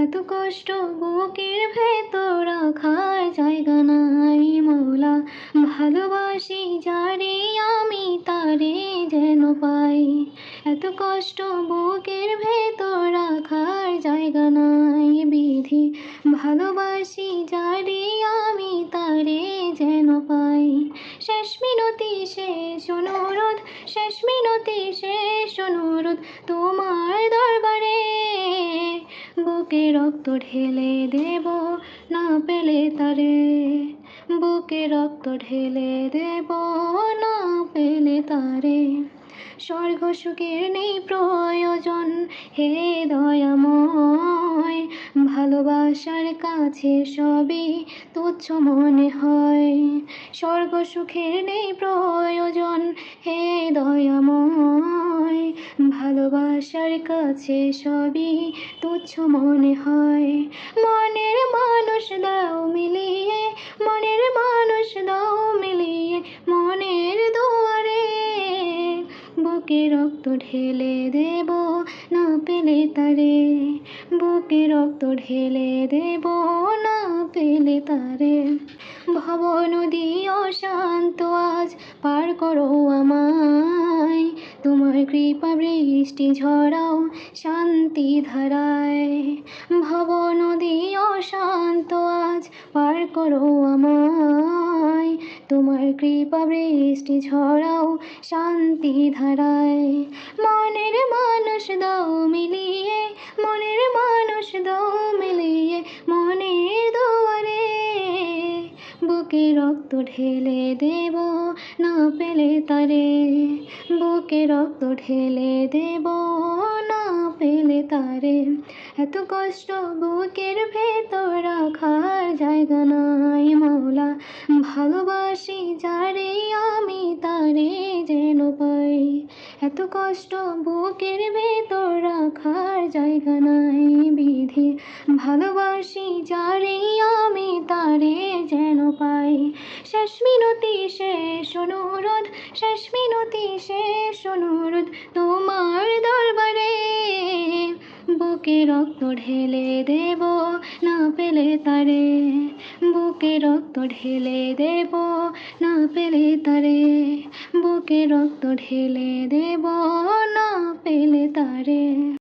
এত কষ্ট বুকের ভেতর রাখার জায়গা নাই মৌলা। ভালোবাসি যারে আমি তারে যেন পাই। এত কষ্ট বুকের ভেতর রাখার জায়গা নাই বিধি। ভালোবাসি যারে আমি তারে যেন পাই। শেষ মিনতি শেষ অনুরোধ, শেষ মিনতি শেষ অনুরোধ তোমার দরবারে। বুকে রক্ত ঢেলে দেব না পেলে তারে। বুকে রক্ত ঢেলে দেব না পেলে তারে। স্বর্গ সুখের নেই প্রয়োজন হে দয়াময়। ভালোবাসার কাছে সবই তুচ্ছ মনে হয়। স্বর্গ সুখের নেই প্রয়োজন হে দয়াময়। ভালোবাসার কাছে সবই তুচ্ছ মনে হয়। মনের মানুষ দাও মিলিয়ে, মনের মানুষ দাও মিলিয়ে মনের দুয়ারে। বুকে রক্ত ঢেলে দেব না পেলে তারে। বুকে রক্ত ঢেলে দেব না পেলে তারে। ভব নদী অশান্ত আজ পার করো আমায়। তোমার কৃপা বৃষ্টি ঝরাও শান্তি ধারায়। ভব নদী অশান্ত আজ পার করো আমায়। তোমার কৃপা বৃষ্টি ঝরাও শান্তি ধারায়। মনের মানুষ দাও মিলিয়ে, মনের মানুষ দাও মিলিয়ে মনের দুয়ারে। বুকে রক্ত ঢেলে দেব না পেলে তারে। বুকে রক্ত ঢেলে দেব না পেলে তারে। এত কষ্ট বুকের ভেতর রাখার জায়গা নাই মৌলা। ভালোবাসি যারে আমি তারে যেন পাই। এত কষ্ট বুকের ভেতর রাখার জায়গা নাই বিধি। ভালোবাসি যারে আমি তারে যেন পাই। শেষ মিনতি শেষ অনুরোধ, শেষ মিনতি শেষ অনুরোধ তোমার দরবারে। বুকে রক্ত ঢেলে দেব না পেলে তারে। বুকে রক্ত ঢেলে দেব না পেলে তারে। বুকে রক্ত ঢেলে দেব না পেলে তারে।